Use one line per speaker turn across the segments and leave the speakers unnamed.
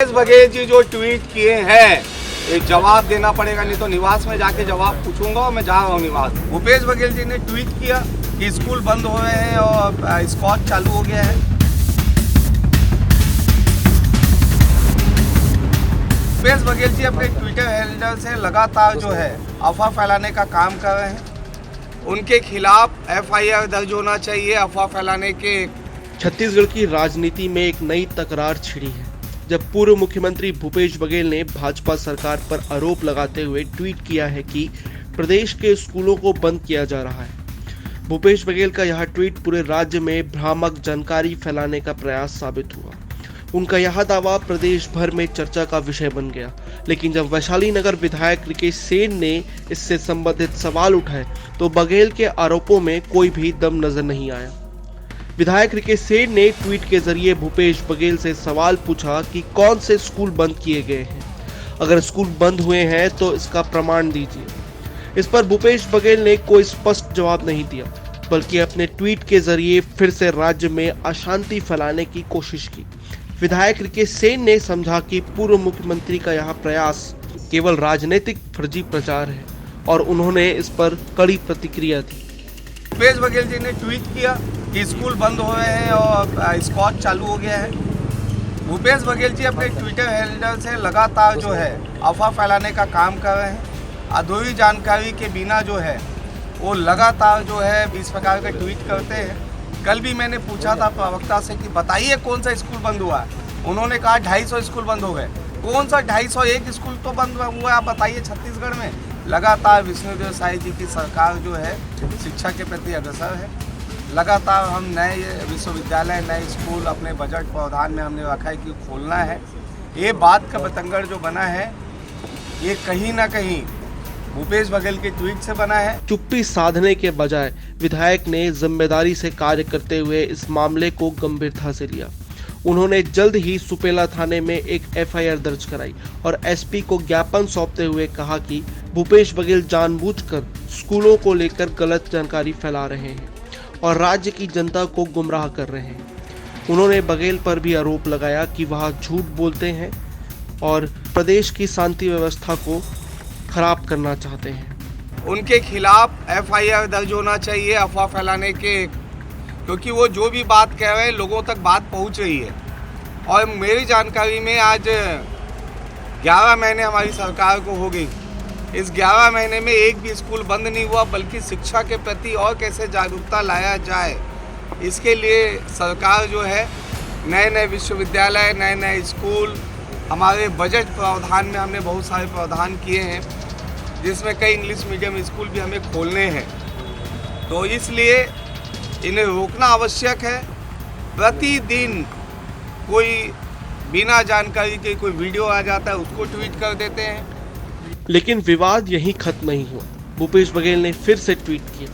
भूपेश बघेल जी जो ट्वीट किए हैं एक जवाब देना पड़ेगा, नहीं तो निवास में जाके जवाब पूछूंगा और मैं जा रहा हूँ निवास। भूपेश बघेल जी ने ट्वीट किया कि स्कूल बंद हो रहे हैं और स्कॉच चालू हो गया है। भूपेश बघेल जी अपने ट्विटर हैंडल से लगातार जो है अफवाह फैलाने का काम कर रहे हैं। उनके खिलाफ FIR दर्ज होना चाहिए अफवाह फैलाने के।
छत्तीसगढ़ की राजनीति में एक नई तकरार छिड़ी है जब पूर्व मुख्यमंत्री भूपेश बघेल ने भाजपा सरकार पर आरोप लगाते हुए ट्वीट किया है कि प्रदेश के स्कूलों को बंद किया जा रहा है। भूपेश बघेल का यह ट्वीट पूरे राज्य में भ्रामक जानकारी फैलाने का प्रयास साबित हुआ। उनका यह दावा प्रदेश भर में चर्चा का विषय बन गया, लेकिन जब वैशाली नगर विधायक रिकेश सेन ने इससे संबंधित सवाल उठाए तो बघेल के आरोपों में कोई भी दम नजर नहीं आया। विधायक रिकेश सेन ने ट्वीट के जरिए भूपेश बघेल से सवाल पूछा कि कौन से स्कूल बंद किए गए हैं, अगर स्कूल बंद हुए हैं तो इसका प्रमाण दीजिए। इस पर भूपेश बघेल ने कोई स्पष्ट जवाब नहीं दिया, बल्कि अपने ट्वीट के जरिए फिर से राज्य में अशांति फैलाने की कोशिश की। विधायक रिकेश सेन ने समझा कि पूर्व मुख्यमंत्री का यह प्रयास केवल राजनीतिक फर्जी प्रचार है और उन्होंने इस पर कड़ी प्रतिक्रिया दी।
भूपेश बघेल जी ने ट्वीट किया कि स्कूल बंद हो रहे हैं और स्कॉच चालू हो गया है। भूपेश बघेल जी अपने ट्विटर हैंडल से लगातार जो है अफवाह फैलाने का काम कर रहे हैं। अधूरी जानकारी के बिना जो है वो लगातार जो है इस प्रकार के ट्वीट करते हैं। कल भी मैंने पूछा था प्रवक्ता से कि बताइए कौन सा स्कूल बंद हुआ है। उन्होंने कहा 250 स्कूल बंद हो गए। कौन सा 251 स्कूल तो बंद हुआ है आप बताइए छत्तीसगढ़ में। लगातार विष्णुदेव साई जी की सरकार जो है शिक्षा के प्रति अग्रसर है। लगातार हम नए विश्वविद्यालय नए स्कूल अपने बजट प्रावधान में हमने रखा है कि खोलना है। ये बात का बतंगड़ जो बना है ये कहीं ना कहीं भूपेश बघेल के ट्वीट से बना है।
चुप्पी साधने के बजाय विधायक ने जिम्मेदारी से कार्य करते हुए इस मामले को गंभीरता से लिया। उन्होंने जल्द ही सुपेला थाने में एक FIR दर्ज कराई और SP को ज्ञापन सौंपते हुए कहा कि भूपेश बघेल जानबूझकर स्कूलों को लेकर गलत जानकारी फैला रहे हैं और राज्य की जनता को गुमराह कर रहे हैं। उन्होंने बघेल पर भी आरोप लगाया कि वह झूठ बोलते हैं और प्रदेश की शांति व्यवस्था को खराब करना चाहते हैं।
उनके खिलाफ FIR दर्ज होना चाहिए अफवाह फैलाने के, क्योंकि वो जो भी बात कह रहे हैं लोगों तक बात पहुंच रही है। और मेरी जानकारी में आज 11 महीने हमारी सरकार को हो गई। इस 11 महीने में एक भी स्कूल बंद नहीं हुआ, बल्कि शिक्षा के प्रति और कैसे जागरूकता लाया जाए इसके लिए सरकार जो है नए नए विश्वविद्यालय नए नए स्कूल हमारे बजट प्रावधान में हमने बहुत सारे प्रावधान किए हैं, जिसमें कई इंग्लिश मीडियम स्कूल भी हमें खोलने हैं। तो इसलिए इन्हें रोकना आवश्यक है। प्रतिदिन कोई बिना जानकारी के कोई वीडियो आ जाता है उसको ट्वीट कर देते हैं।
लेकिन विवाद यहीं खत्म नहीं हुआ। भूपेश बघेल ने फिर से ट्वीट किया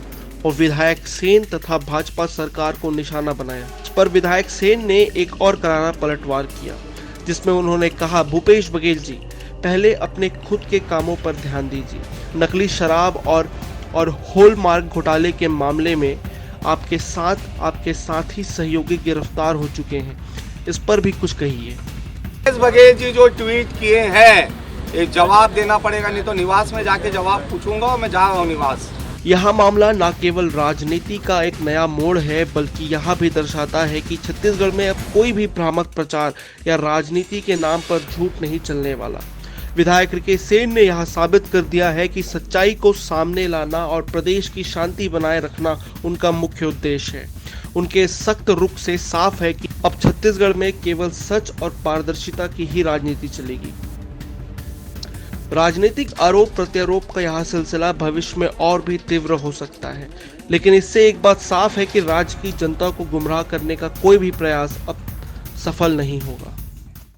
और विधायक सेन तथा भाजपा सरकार को निशाना बनाया। इस पर विधायक सेन ने एक और करारा पलटवार किया, जिसमें उन्होंने कहा, भूपेश बघेल जी पहले अपने खुद के कामों पर ध्यान दीजिए। नकली शराब और हॉलमार्क घोटाले के मामले में आपके साथी सहयोगी गिरफ्तार हो चुके हैं। इस पर भी कुछ कहिए।
भूपेश बघेल जी जो ट्वीट किए हैं एक जवाब देना पड़ेगा, नहीं तो निवास में जाके जवाब पूछूंगा और मैं जा रहा हूँ निवास।
यह मामला न केवल राजनीति का एक नया मोड़ है, बल्कि यह भी दर्शाता है कि छत्तीसगढ़ में अब कोई भी भ्रामक प्रचार या राजनीति के नाम पर झूठ नहीं चलने वाला। विधायक रिकेश सेन ने यह साबित कर दिया है कि सच्चाई को सामने लाना और प्रदेश की शांति बनाए रखना उनका मुख्य उद्देश्य है। उनके सख्त रुख से साफ है कि अब छत्तीसगढ़ में केवल सच और पारदर्शिता की ही राजनीति चलेगी। राजनीतिक आरोप प्रत्यारोप का यह सिलसिला भविष्य में और भी तीव्र हो सकता है, लेकिन इससे एक बात साफ है कि राज्य की जनता को गुमराह करने का कोई भी प्रयास अब सफल नहीं होगा।